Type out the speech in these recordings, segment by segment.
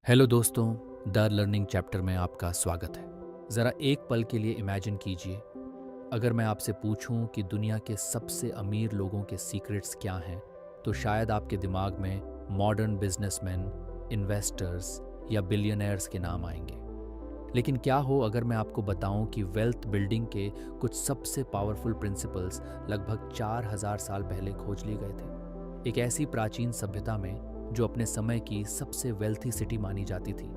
Hello दोस्तों, the learning chapter में आपका स्वागत है। ज़रा एक पल के लिए इमेजिन कीजिए, अगर मैं आपसे पूछूं कि दुनिया के सबसे अमीर लोगों के सीक्रेट्स क्या हैं, तो शायद आपके दिमाग में मॉडर्न बिजनेसमैन, इन्वेस्टर्स या बिलियनर्स के नाम आएंगे। लेकिन क्या हो अगर मैं आपको बताऊं कि वेल्थ बिल्डिंग के कुछ सबसे पावरफुल प्रिंसिपल्स लगभग 4000 साल पहले खोज लिए गए थे, एक ऐसी प्राचीन सभ्यता में जो अपने समय की सबसे वेल्थी सिटी मानी जाती थी,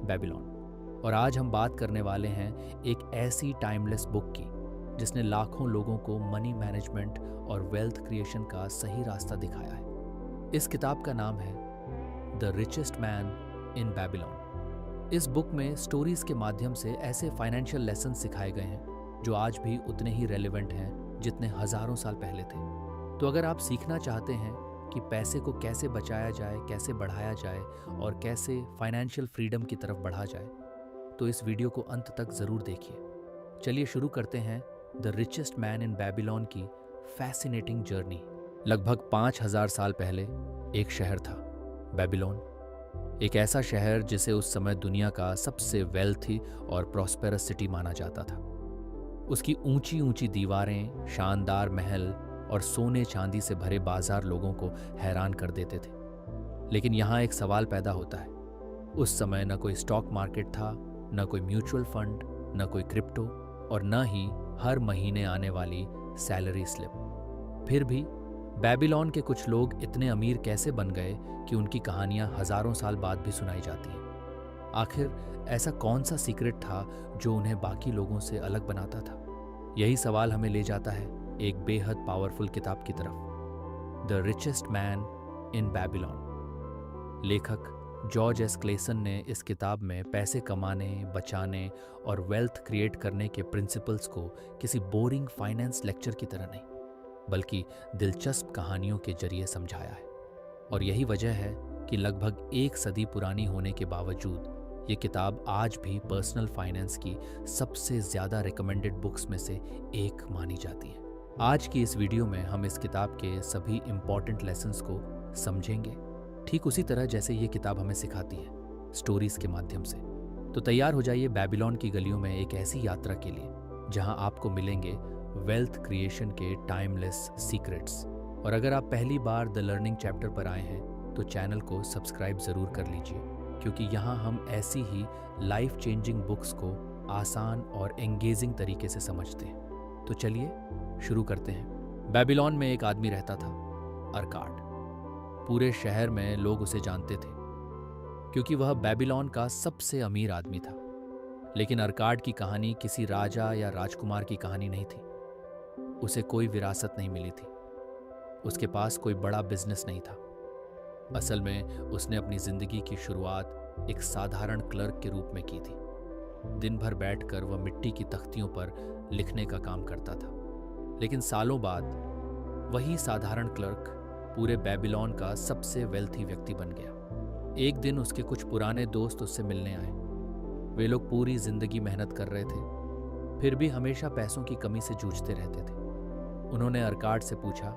बेबीलोन। और आज हम बात करने वाले हैं एक ऐसी टाइमलेस बुक की जिसने लाखों लोगों को मनी मैनेजमेंट और वेल्थ क्रिएशन का सही रास्ता दिखाया है। इस किताब का नाम है the richest man in Babylon. इस बुक में स्टोरीज के माध्यम से ऐसे फाइनेंशियल लेसन सिखाए गए हैं जो आज भी उतने ही रेलेवेंट हैं जितने हजारों साल पहले थे। तो अगर आप सीखना चाहते हैं कि पैसे को कैसे बचाया जाए, कैसे बढ़ाया जाए और कैसे फाइनेंशियल फ्रीडम की तरफ बढ़ा जाए, तो इस वीडियो को अंत तक ज़रूर देखिए। चलिए शुरू करते हैं the richest man in Babylon की फैसिनेटिंग जर्नी। लगभग 5000 साल पहले एक शहर था, बेबीलोन। एक ऐसा शहर जिसे उस समय दुनिया का सबसे वेल्थी और प्रॉस्पेरस सिटी माना जाता था। उसकी ऊंची ऊंची दीवारें, शानदार महल और सोने चांदी से भरे बाजार लोगों को हैरान कर देते थे। लेकिन यहाँ एक सवाल पैदा होता है। उस समय न कोई स्टॉक मार्केट था, न कोई म्यूचुअल फंड, न कोई क्रिप्टो और न ही हर महीने आने वाली सैलरी स्लिप। फिर भी बेबीलोन के कुछ लोग इतने अमीर कैसे बन गए कि उनकी कहानियां हजारों साल बाद भी सुनाई जाती हैं। आखिर ऐसा कौन सा सीक्रेट था जो उन्हें बाकी लोगों से अलग बनाता था? यही सवाल हमें ले जाता है एक बेहद पावरफुल किताब की तरफ, the richest man in Babylon. लेखक जॉर्ज एस क्लेसन ने इस किताब में पैसे कमाने, बचाने और वेल्थ क्रिएट करने के प्रिंसिपल्स को किसी बोरिंग फाइनेंस लेक्चर की तरह नहीं, बल्कि दिलचस्प कहानियों के जरिए समझाया है। और यही वजह है कि लगभग एक सदी पुरानी होने के बावजूद ये किताब आज भी पर्सनल फाइनेंस की सबसे ज़्यादा रिकमेंडेड बुक्स में से एक मानी जाती है। आज की इस वीडियो में हम इस किताब के सभी इम्पॉर्टेंट लेसन्स को समझेंगे, ठीक उसी तरह जैसे ये किताब हमें सिखाती है, स्टोरीज के माध्यम से। तो तैयार हो जाइए बेबीलोन की गलियों में एक ऐसी यात्रा के लिए जहां आपको मिलेंगे वेल्थ क्रिएशन के टाइमलेस सीक्रेट्स। और अगर आप पहली बार द लर्निंग चैप्टर पर आए हैं तो चैनल को सब्सक्राइब ज़रूर कर लीजिए, क्योंकि यहाँ हम ऐसी ही लाइफ चेंजिंग बुक्स को आसान और एंगेजिंग तरीके से समझते हैं। तो चलिए शुरू करते हैं। बेबीलोन में एक आदमी रहता था, अर्काड। पूरे शहर में लोग उसे जानते थे क्योंकि वह बेबीलोन का सबसे अमीर आदमी था। लेकिन अर्काड की कहानी किसी राजा या राजकुमार की कहानी नहीं थी। उसे कोई विरासत नहीं मिली थी, उसके पास कोई बड़ा बिजनेस नहीं था। असल में उसने अपनी जिंदगी की शुरुआत एक साधारण क्लर्क के रूप में की थी। दिन भर बैठकर वह मिट्टी की तख्तियों पर लिखने का काम करता था। लेकिन सालों बाद वही साधारण क्लर्क पूरे बेबीलोन का सबसे वेल्थी व्यक्ति बन गया। एक दिन उसके कुछ पुराने दोस्त उससे मिलने आए। वे लोग पूरी जिंदगी मेहनत कर रहे थे, फिर भी हमेशा पैसों की कमी से जूझते रहते थे। उन्होंने अर्काड से पूछा,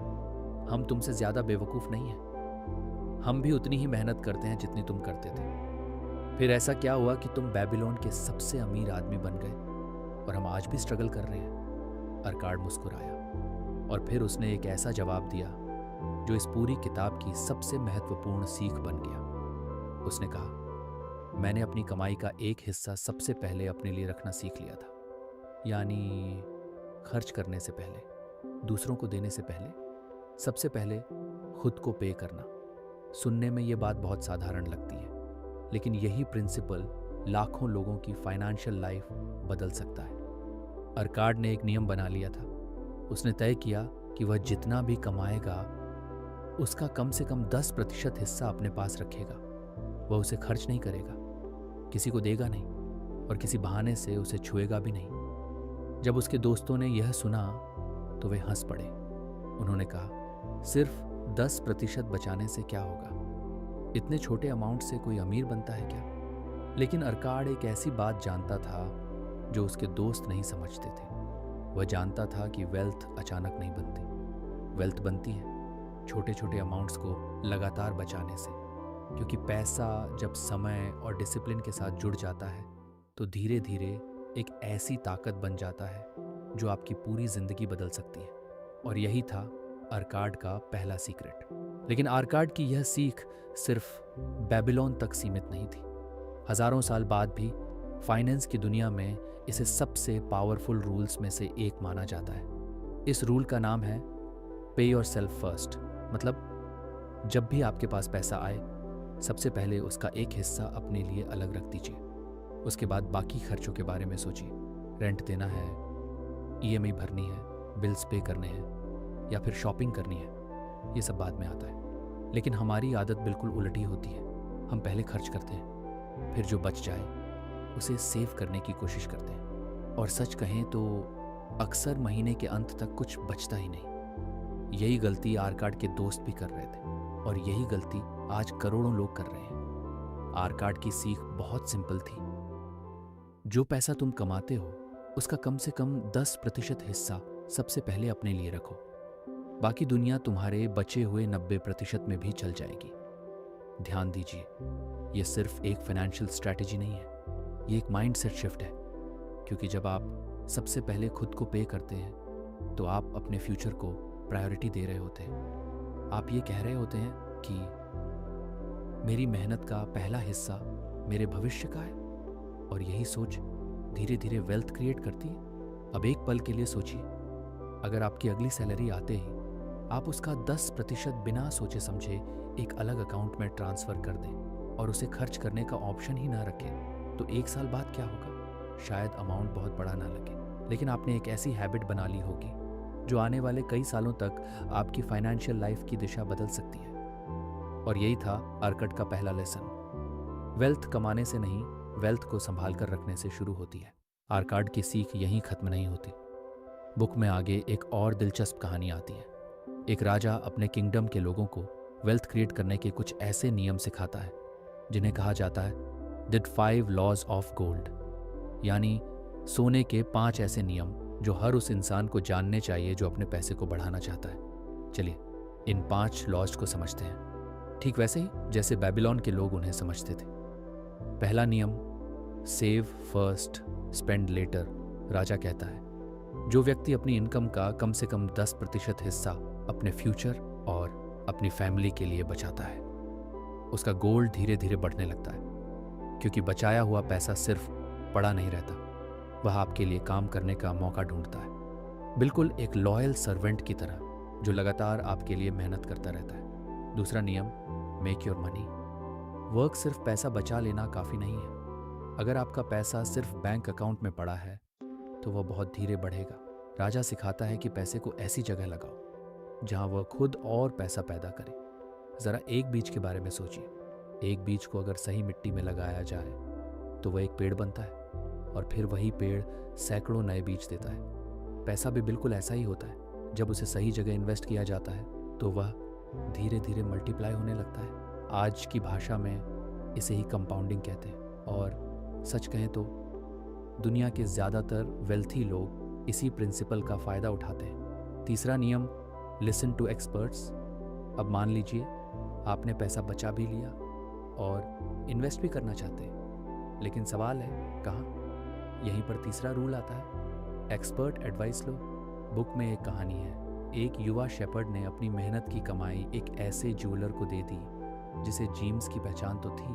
हम तुमसे ज्यादा बेवकूफ नहीं हैं? हम भी उतनी ही मेहनत करते हैं जितनी तुम करते थे। फिर ऐसा क्या हुआ कि तुम बेबीलोन के सबसे अमीर आदमी बन गए और हम आज भी स्ट्रगल कर रहे हैं? अर्काड मुस्कुराया और फिर उसने एक ऐसा जवाब दिया जो इस पूरी किताब की सबसे महत्वपूर्ण सीख बन गया। उसने कहा, मैंने अपनी कमाई का एक हिस्सा सबसे पहले अपने लिए रखना सीख लिया था। यानी खर्च करने से पहले, दूसरों को देने से पहले, सबसे पहले खुद को पे करना। सुनने में ये बात बहुत साधारण लगती है, लेकिन यही प्रिंसिपल लाखों लोगों की फाइनेंशियल लाइफ बदल सकता है। अर्काड ने एक नियम बना लिया था। उसने तय किया कि वह जितना भी कमाएगा उसका कम से कम 10% हिस्सा अपने पास रखेगा। वह उसे खर्च नहीं करेगा, किसी को देगा नहीं और किसी बहाने से उसे छुएगा भी नहीं। जब उसके दोस्तों ने यह सुना तो वे हंस पड़े। उन्होंने कहा, सिर्फ 10% बचाने से क्या होगा? इतने छोटे अमाउंट से कोई अमीर बनता है क्या? लेकिन अर्काड एक ऐसी बात जानता था जो उसके दोस्त नहीं समझते थे। वह जानता था कि वेल्थ अचानक नहीं बनती। वेल्थ बनती है छोटे छोटे अमाउंट्स को लगातार बचाने से। क्योंकि पैसा जब समय और डिसिप्लिन के साथ जुड़ जाता है तो धीरे धीरे एक ऐसी ताकत बन जाता है जो आपकी पूरी ज़िंदगी बदल सकती है। और यही था आर्काड का पहला सीक्रेट। लेकिन आर्काड की यह सीख सिर्फ बेबीलोन तक सीमित नहीं थी। हज़ारों साल बाद भी फाइनेंस की दुनिया में इसे सबसे पावरफुल रूल्स में से एक माना जाता है। इस रूल का नाम है पे योर सेल्फ फर्स्ट। मतलब जब भी आपके पास पैसा आए, सबसे पहले उसका एक हिस्सा अपने लिए अलग रख दीजिए। उसके बाद बाकी खर्चों के बारे में सोचिए। रेंट देना है, ईएमआई भरनी है, बिल्स पे करने हैं या फिर शॉपिंग करनी है, ये सब बाद में आता है। लेकिन हमारी आदत बिल्कुल उलटी होती है। हम पहले खर्च करते हैं, फिर जो बच जाए उसे सेव करने की कोशिश करते हैं। और सच कहें तो अक्सर महीने के अंत तक कुछ बचता ही नहीं। यही गलती आर्काड के दोस्त भी कर रहे थे और यही गलती आज करोड़ों लोग कर रहे हैं। आर्काड की सीख बहुत सिंपल थी। जो पैसा तुम कमाते हो उसका कम से कम 10% हिस्सा सबसे पहले अपने लिए रखो। बाकी दुनिया तुम्हारे बचे हुए 90% में भी चल जाएगी। ध्यान दीजिए, यह सिर्फ एक फाइनेंशियल स्ट्रैटेजी नहीं है, ये एक माइंडसेट शिफ्ट है। क्योंकि जब आप सबसे पहले खुद को पे करते हैं तो आप अपने फ्यूचर को प्रायोरिटी दे रहे होते हैं। आप ये कह रहे होते हैं कि मेरी मेहनत का पहला हिस्सा मेरे भविष्य का है। और यही सोच धीरे धीरे वेल्थ क्रिएट करती है। अब एक पल के लिए सोचिए, अगर आपकी अगली सैलरी आते ही आप उसका 10% बिना सोचे समझे एक अलग अकाउंट में ट्रांसफ़र कर दें और उसे खर्च करने का ऑप्शन ही ना रखें, तो 1 साल बाद क्या होगा? शायद अमाउंट बहुत बड़ा ना लगे, लेकिन आपने एक ऐसी हैबिट बना ली होगी जो आने वाले कई सालों तक आपकी फाइनेंशियल लाइफ की दिशा बदल सकती है। और यही था आर्काड का पहला लेसन। वेल्थ कमाने से नहीं, वेल्थ को संभाल कर रखने से शुरू होती है। आर्काड की सीख यहीं खत्म नहीं होती। बुक में आगे एक और दिलचस्प कहानी आती है। एक राजा अपने किंगडम के लोगों को वेल्थ क्रिएट करने के कुछ ऐसे नियम सिखाता है जिन्हें कहा जाता है द 5 लॉज ऑफ गोल्ड, यानी सोने के 5 ऐसे नियम जो हर उस इंसान को जानने चाहिए जो अपने पैसे को बढ़ाना चाहता है। चलिए इन 5 लॉज को समझते हैं, ठीक वैसे ही जैसे बेबीलोन के लोग उन्हें समझते थे। पहला नियम, सेव फर्स्ट स्पेंड लेटर। राजा कहता है जो व्यक्ति अपनी इनकम का कम से कम 10% हिस्सा अपने फ्यूचर और अपनी फैमिली के लिए बचाता है, उसका गोल्ड धीरे धीरे बढ़ने लगता है। क्योंकि बचाया हुआ पैसा सिर्फ पड़ा नहीं रहता, वह आपके लिए काम करने का मौका ढूंढता है, बिल्कुल एक लॉयल सर्वेंट की तरह जो लगातार आपके लिए मेहनत करता रहता है। दूसरा नियम, मेक योर मनी। वर्क सिर्फ पैसा बचा लेना काफ़ी नहीं है। अगर आपका पैसा सिर्फ बैंक अकाउंट में पड़ा है तो वह बहुत धीरे बढ़ेगा। राजा सिखाता है कि पैसे को ऐसी जगह लगाओ जहां वह खुद और पैसा पैदा करे। ज़रा एक बीज के बारे में सोचिए। एक बीज को अगर सही मिट्टी में लगाया जाए तो वह एक पेड़ बनता है और फिर वही पेड़ सैकड़ों नए बीज देता है। पैसा भी बिल्कुल ऐसा ही होता है। जब उसे सही जगह इन्वेस्ट किया जाता है तो वह धीरे धीरे मल्टीप्लाई होने लगता है। आज की भाषा में इसे ही कंपाउंडिंग कहते हैं। और सच कहें तो दुनिया के ज़्यादातर वेल्थी लोग इसी प्रिंसिपल का फ़ायदा उठाते हैं। तीसरा नियम, लिसन टू एक्सपर्ट्स। अब मान लीजिए आपने पैसा बचा भी लिया और इन्वेस्ट भी करना चाहते हैं, लेकिन सवाल है कहाँ? यहीं पर तीसरा रूल आता है, एक्सपर्ट एडवाइस लो। बुक में एक कहानी है, एक युवा शेपर्ड ने अपनी मेहनत की कमाई एक ऐसे ज्वेलर को दे दी जिसे जेम्स की पहचान तो थी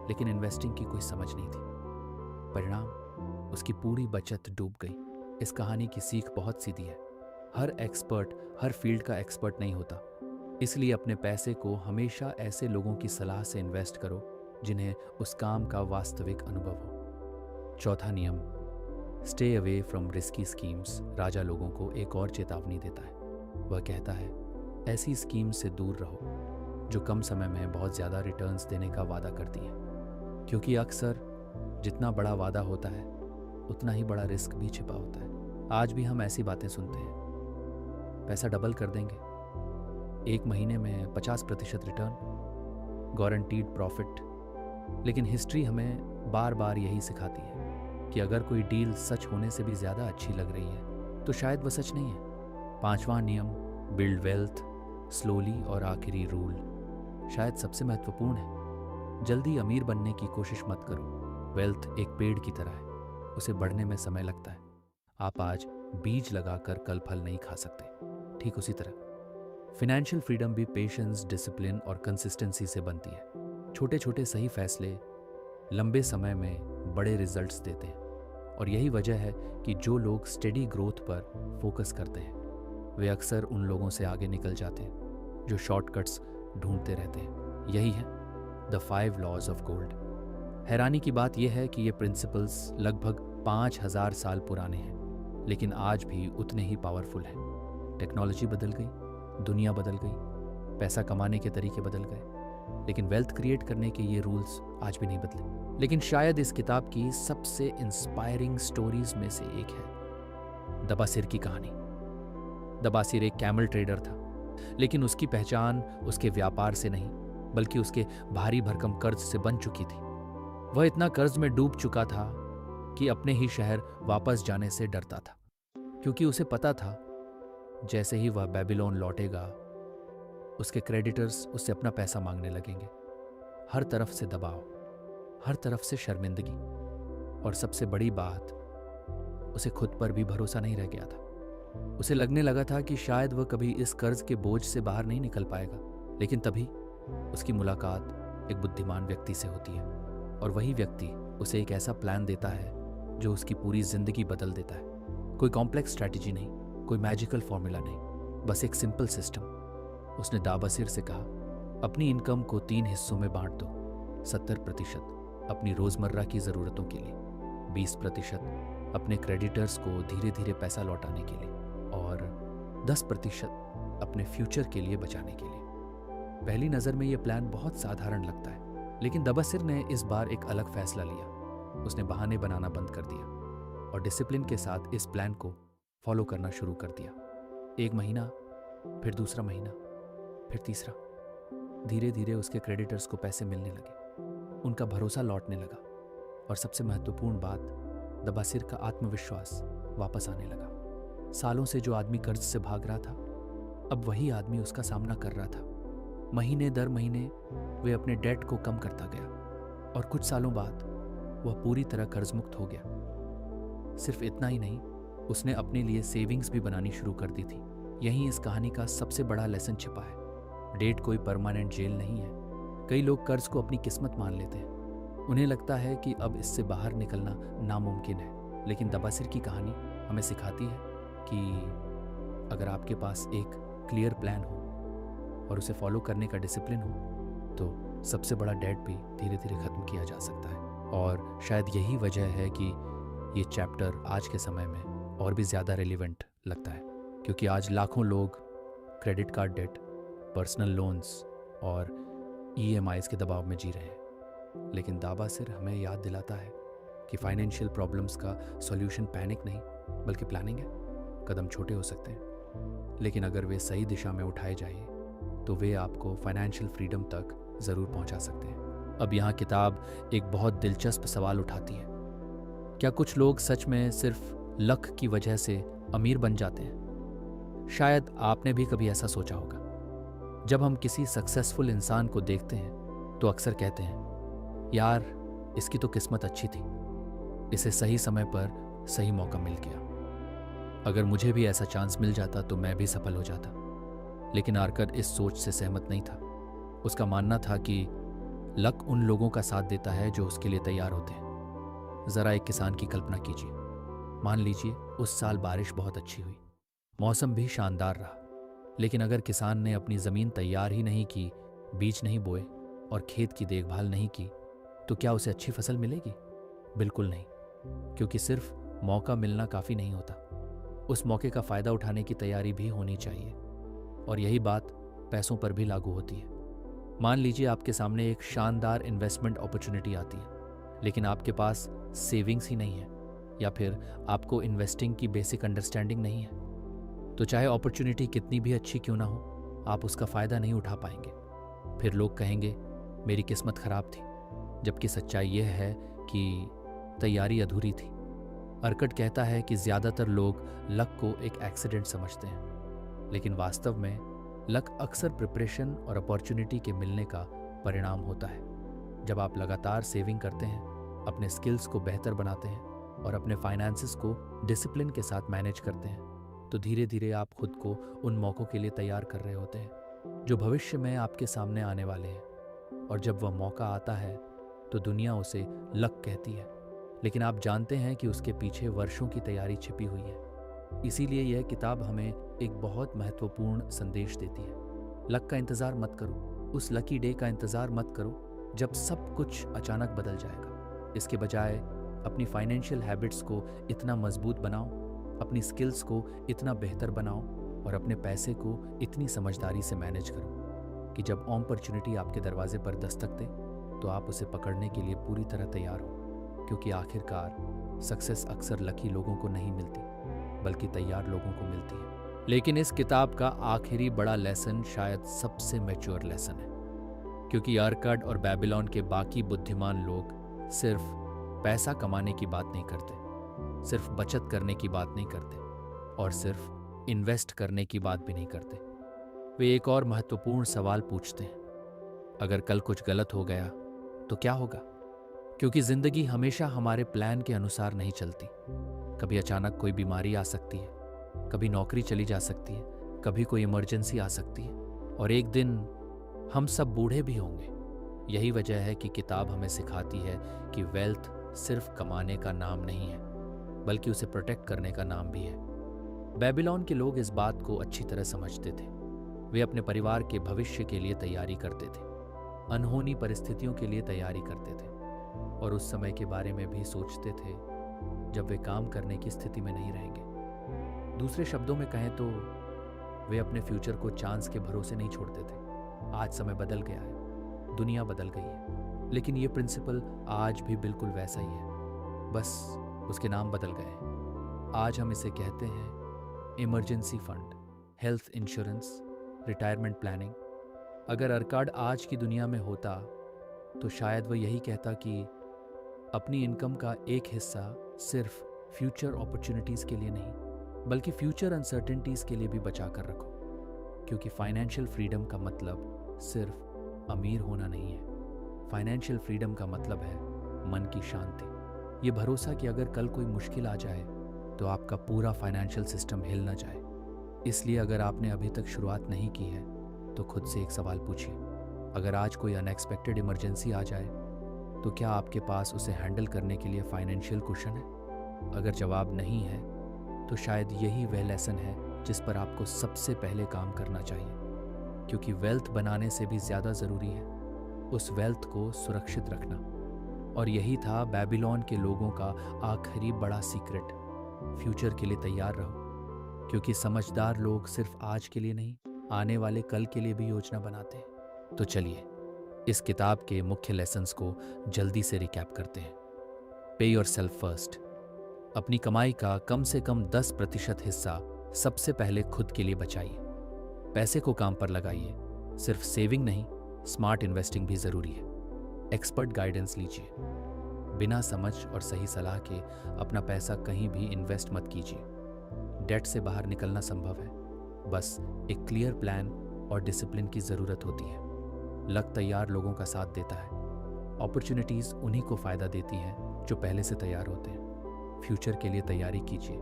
लेकिन इन्वेस्टिंग की कोई समझ नहीं थी। परिणाम, उसकी पूरी बचत डूब गई। इस कहानी की सीख बहुत सीधी है, हर एक्सपर्ट हर फील्ड का एक्सपर्ट नहीं होता, इसलिए अपने पैसे को हमेशा ऐसे लोगों की सलाह से इन्वेस्ट करो जिन्हें उस काम का वास्तविक अनुभव हो। चौथा नियम, stay away from risky schemes. राजा लोगों को एक और चेतावनी देता है। वह कहता है ऐसी स्कीम से दूर रहो जो कम समय में बहुत ज़्यादा रिटर्न्स देने का वादा करती है, क्योंकि अक्सर जितना बड़ा वादा होता है उतना ही बड़ा रिस्क भी छिपा होता है। आज भी हम ऐसी बातें सुनते हैं, पैसा डबल कर देंगे, 1 महीने में 50% रिटर्न, गारंटीड प्रॉफिट। लेकिन हिस्ट्री हमें बार बार यही सिखाती है कि अगर कोई डील सच होने से भी ज़्यादा अच्छी लग रही है तो शायद वह सच नहीं है। 5वां नियम, बिल्ड वेल्थ स्लोली। और आखिरी रूल, शायद सबसे महत्वपूर्ण है, जल्दी अमीर बनने की कोशिश मत करो। वेल्थ एक पेड़ की तरह है, उसे बढ़ने में समय लगता है। आप आज बीज लगाकर कल फल नहीं खा सकते। ठीक उसी तरह फाइनेंशियल फ्रीडम भी पेशेंस, डिसिप्लिन और कंसिस्टेंसी से बनती है। छोटे छोटे सही फैसले लंबे समय में बड़े रिजल्ट्स देते हैं। और यही वजह है कि जो लोग स्टेडी ग्रोथ पर फोकस करते हैं वे अक्सर उन लोगों से आगे निकल जाते हैं जो शॉर्टकट्स ढूंढते रहते हैं। यही है द 5 लॉज ऑफ गोल्ड। हैरानी की बात यह है कि ये प्रिंसिपल्स लगभग 5000 साल पुराने हैं, लेकिन आज भी उतने ही पावरफुल हैं। टेक्नोलॉजी बदल गई, दुनिया बदल गई, पैसा कमाने के तरीके बदल गए, लेकिन वेल्थ क्रिएट करने के ये रूल्स आज भी नहीं बदले। लेकिन शायद इस किताब की सबसे इंस्पायरिंग स्टोरीज में से एक है दबासिर की कहानी। दबासिर एक कैमल ट्रेडर था, लेकिन उसकी पहचान उसके व्यापार से नहीं बल्कि उसके भारी भरकम कर्ज से बन चुकी थी। वह इतना कर्ज में डूब चुका था कि अपने ही शहर वापस जाने से डरता था, क्योंकि उसे पता था जैसे ही वह बेबीलोन लौटेगा उसके क्रेडिटर्स उससे अपना पैसा मांगने लगेंगे। हर तरफ से दबाव, हर तरफ से शर्मिंदगी, और सबसे बड़ी बात, उसे खुद पर भी भरोसा नहीं रह गया था। उसे लगने लगा था कि शायद वह कभी इस कर्ज के बोझ से बाहर नहीं निकल पाएगा। लेकिन तभी उसकी मुलाकात एक बुद्धिमान व्यक्ति से होती है, और वही व्यक्ति उसे एक ऐसा प्लान देता है जो उसकी पूरी जिंदगी बदल देता है। कोई कॉम्प्लेक्स स्ट्रैटेजी नहीं, कोई मैजिकल फॉर्मूला नहीं, बस एक सिंपल सिस्टम। उसने दाबासिर से कहा, अपनी इनकम को 3 हिस्सों में बांट दो। 70% अपनी रोजमर्रा की जरूरतों के लिए, 20% अपने क्रेडिटर्स को धीरे धीरे पैसा लौटाने के लिए, और 10% अपने फ्यूचर के लिए बचाने के लिए। पहली नजर में यह प्लान बहुत साधारण लगता है, लेकिन दबासिर ने इस बार एक अलग फैसला लिया। उसने बहाने बनाना बंद कर दिया और डिसिप्लिन के साथ इस प्लान को फॉलो करना शुरू कर दिया। 1 महीना, फिर दूसरा महीना, फिर तीसरा। धीरे धीरे उसके क्रेडिटर्स को पैसे मिलने लगे, उनका भरोसा लौटने लगा, और सबसे महत्वपूर्ण बात, दबासिर का आत्मविश्वास वापस आने लगा। सालों से जो आदमी कर्ज से भाग रहा था, अब वही आदमी उसका सामना कर रहा था। महीने दर महीने वे अपने डेट को कम करता गया, और कुछ सालों बाद वह पूरी तरह कर्ज मुक्त हो गया। सिर्फ इतना ही नहीं, उसने अपने लिए सेविंग्स भी बनानी शुरू कर दी थी। यहीं इस कहानी का सबसे बड़ा लेसन छिपा है। डेट कोई परमानेंट जेल नहीं है। कई लोग कर्ज को अपनी किस्मत मान लेते हैं। उन्हें लगता है कि अब इससे बाहर निकलना नामुमकिन है, लेकिन दबासिर की कहानी हमें सिखाती है कि अगर आपके पास एक क्लियर प्लान हो और उसे फॉलो करने का डिसिप्लिन हो, तो सबसे बड़ा डेट भी धीरे धीरे खत्म किया जा सकता है। और शायद यही वजह है कि ये चैप्टर आज के समय में और भी ज़्यादा रेलिवेंट लगता है, क्योंकि आज लाखों लोग credit card debt, personal loans और EMIs के दबाव में जी रहे हैं। लेकिन दाबासिर हमें याद दिलाता है कि फाइनेंशियल प्रॉब्लम्स का सॉल्यूशन पैनिक नहीं बल्कि प्लानिंग है। कदम छोटे हो सकते हैं, लेकिन अगर वे सही दिशा में उठाए जाए तो वे आपको फाइनेंशियल फ्रीडम तक ज़रूर पहुंचा सकते हैं। अब यहाँ किताब एक बहुत दिलचस्प सवाल उठाती है, क्या कुछ लोग सच में सिर्फ लक की वजह से अमीर बन जाते हैं? शायद आपने भी कभी ऐसा सोचा होगा। जब हम किसी सक्सेसफुल इंसान को देखते हैं तो अक्सर कहते हैं, यार इसकी तो किस्मत अच्छी थी, इसे सही समय पर सही मौका मिल गया। अगर मुझे भी ऐसा चांस मिल जाता तो मैं भी सफल हो जाता। लेकिन आर्कर इस सोच से सहमत नहीं था। उसका मानना था कि लक उन लोगों का साथ देता है जो उसके लिए तैयार होते हैं। ज़रा एक किसान की कल्पना कीजिए। मान लीजिए उस साल बारिश बहुत अच्छी हुई, मौसम भी शानदार रहा, लेकिन अगर किसान ने अपनी ज़मीन तैयार ही नहीं की, बीज नहीं बोए और खेत की देखभाल नहीं की, तो क्या उसे अच्छी फसल मिलेगी? बिल्कुल नहीं, क्योंकि सिर्फ मौका मिलना काफ़ी नहीं होता। उस मौके का फ़ायदा उठाने की तैयारी भी होनी चाहिए। और यही बात पैसों पर भी लागू होती है। मान लीजिए आपके सामने एक शानदार इन्वेस्टमेंट अपॉर्चुनिटी आती है, लेकिन आपके पास सेविंग्स ही नहीं है, या फिर आपको इन्वेस्टिंग की बेसिक अंडरस्टैंडिंग नहीं है, तो चाहे अपॉर्चुनिटी कितनी भी अच्छी क्यों ना हो, आप उसका फ़ायदा नहीं उठा पाएंगे। फिर लोग कहेंगे मेरी किस्मत खराब थी, जबकि सच्चाई यह है कि तैयारी अधूरी थी। अर्कट कहता है कि ज़्यादातर लोग लक को एक एक्सीडेंट समझते हैं, लेकिन वास्तव में लक अक्सर प्रिपरेशन और अपॉर्चुनिटी के मिलने का परिणाम होता है। जब आप लगातार सेविंग करते हैं, अपने स्किल्स को बेहतर बनाते हैं और अपने फाइनेंसेस को डिसिप्लिन के साथ मैनेज करते हैं, तो धीरे धीरे आप खुद को उन मौक़ों के लिए तैयार कर रहे होते हैं जो भविष्य में आपके सामने आने वाले हैं। और जब वह मौका आता है तो दुनिया उसे लक कहती है, लेकिन आप जानते हैं कि उसके पीछे वर्षों की तैयारी छिपी हुई है। इसीलिए यह किताब हमें एक बहुत महत्वपूर्ण संदेश देती है। लक का इंतज़ार मत करो, उस लकी डे का इंतज़ार मत करो जब सब कुछ अचानक बदल जाएगा। इसके बजाय अपनी फाइनेंशियल हैबिट्स को इतना मजबूत बनाओ, अपनी स्किल्स को इतना बेहतर बनाओ और अपने पैसे को इतनी समझदारी से मैनेज करो कि जब अपॉर्चुनिटी आपके दरवाजे पर दस्तक दे तो आप उसे पकड़ने के लिए पूरी तरह तैयार हो। क्योंकि आखिरकार सक्सेस अक्सर लकी लोगों को नहीं मिलती, बल्कि तैयार लोगों को मिलती है। लेकिन इस किताब का आखिरी बड़ा लेसन शायद सबसे मैच्योर लेसन है, क्योंकि अर्काड और बेबीलोन के बाकी बुद्धिमान लोग सिर्फ पैसा कमाने की बात नहीं करते, सिर्फ बचत करने की बात नहीं करते और सिर्फ इन्वेस्ट करने की बात भी नहीं करते। वे एक और महत्वपूर्ण सवाल पूछते हैं, अगर कल कुछ गलत हो गया तो क्या होगा? क्योंकि जिंदगी हमेशा हमारे प्लान के अनुसार नहीं चलती। कभी अचानक कोई बीमारी आ सकती है, कभी नौकरी चली जा सकती है, कभी कोई इमरजेंसी आ सकती है और एक दिन हम सब बूढ़े भी होंगे। यही वजह है कि किताब हमें सिखाती है कि वेल्थ सिर्फ कमाने का नाम नहीं है, बल्कि उसे प्रोटेक्ट करने का नाम भी है। बेबीलोन के लोग इस बात को अच्छी तरह समझते थे। वे अपने परिवार के भविष्य के लिए तैयारी करते थे, अनहोनी परिस्थितियों के लिए तैयारी करते थे और उस समय के बारे में भी सोचते थे जब वे काम करने की स्थिति में नहीं रहेंगे। दूसरे शब्दों में कहें तो वे अपने फ्यूचर को चांस के भरोसे नहीं छोड़ते थे। आज समय बदल गया है, दुनिया बदल गई है, लेकिन ये प्रिंसिपल आज भी बिल्कुल वैसा ही है, बस उसके नाम बदल गए हैं। आज हम इसे कहते हैं emergency fund, health insurance, retirement planning. अगर अर्काड आज की दुनिया में होता तो शायद वह यही कहता कि अपनी इनकम का एक हिस्सा सिर्फ फ्यूचर अपॉर्चुनिटीज़ के लिए नहीं, बल्कि फ्यूचर अनसर्टेनिटीज़ के लिए भी बचा कर रखो। क्योंकि फाइनेंशियल फ्रीडम का मतलब सिर्फ अमीर होना नहीं है। फाइनेंशियल फ्रीडम का मतलब है मन की शांति, ये भरोसा कि अगर कल कोई मुश्किल आ जाए तो आपका पूरा फाइनेंशियल सिस्टम हिल ना जाए। इसलिए अगर आपने अभी तक शुरुआत नहीं की है तो खुद से एक सवाल पूछिए, अगर आज कोई अनएक्सपेक्टेड इमरजेंसी आ जाए तो क्या आपके पास उसे हैंडल करने के लिए फाइनेंशियल कुशन है? अगर जवाब नहीं है तो शायद यही वह लेसन है जिस पर आपको सबसे पहले काम करना चाहिए। क्योंकि वेल्थ बनाने से भी ज़्यादा ज़रूरी है उस वेल्थ को सुरक्षित रखना। और यही था बेबीलोन के लोगों का आखिरी बड़ा सीक्रेट, फ्यूचर के लिए तैयार रहो। क्योंकि समझदार लोग सिर्फ आज के लिए नहीं, आने वाले कल के लिए भी योजना बनाते हैं। तो चलिए इस किताब के मुख्य लेसन्स को जल्दी से रिकैप करते हैं। पे योरसेल्फ फर्स्ट, अपनी कमाई का कम से कम 10% हिस्सा सबसे पहले खुद के लिए बचाइए। पैसे को काम पर लगाइए, सिर्फ सेविंग नहीं, स्मार्ट इन्वेस्टिंग भी ज़रूरी है। एक्सपर्ट गाइडेंस लीजिए, बिना समझ और सही सलाह के अपना पैसा कहीं भी इन्वेस्ट मत कीजिए। डेट से बाहर निकलना संभव है, बस एक क्लियर प्लान और डिसिप्लिन की ज़रूरत होती है। लक तैयार लोगों का साथ देता है, अपॉर्चुनिटीज़ उन्हीं को फ़ायदा देती हैं जो पहले से तैयार होते हैं। फ्यूचर के लिए तैयारी कीजिए,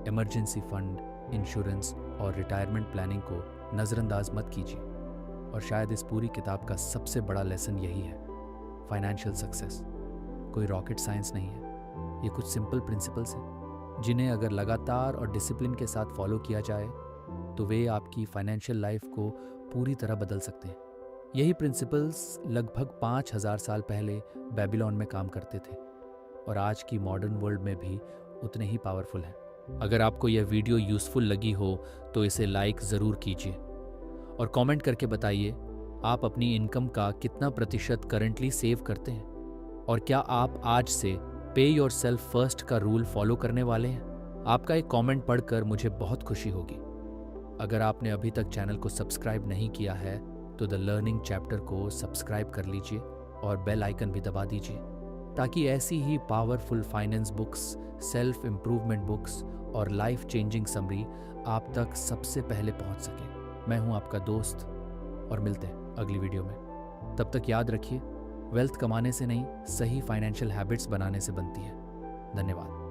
इमरजेंसी फंड, इंश्योरेंस और रिटायरमेंट प्लानिंग को नज़रअंदाज मत कीजिए। और शायद इस पूरी किताब का सबसे बड़ा लेसन यही है, फाइनेंशियल सक्सेस कोई रॉकेट साइंस नहीं है। ये कुछ सिंपल प्रिंसिपल्स हैं जिन्हें अगर लगातार और डिसिप्लिन के साथ फॉलो किया जाए तो वे आपकी फाइनेंशियल लाइफ को पूरी तरह बदल सकते हैं। यही प्रिंसिपल्स लगभग 5000 साल पहले बेबीलोन में काम करते थे और आज की मॉडर्न वर्ल्ड में भी उतने ही पावरफुल हैं। अगर आपको यह वीडियो यूज़फुल लगी हो तो इसे लाइक ज़रूर कीजिए और कमेंट करके बताइए आप अपनी इनकम का कितना प्रतिशत करंटली सेव करते हैं और क्या आप आज से पे योरसेल्फ फर्स्ट का रूल फॉलो करने वाले हैं। आपका एक कमेंट पढ़कर मुझे बहुत खुशी होगी। अगर आपने अभी तक चैनल को सब्सक्राइब नहीं किया है तो द लर्निंग चैप्टर को सब्सक्राइब कर लीजिए और बेल आइकन भी दबा दीजिए ताकि ऐसी ही powerful finance books, self improvement books और लाइफ चेंजिंग समरी आप तक सबसे पहले पहुंच सके। मैं हूं आपका दोस्त और मिलते हैं अगली वीडियो में। तब तक याद रखिए, वेल्थ कमाने से नहीं, सही फाइनेंशियल हैबिट्स बनाने से बनती है। धन्यवाद।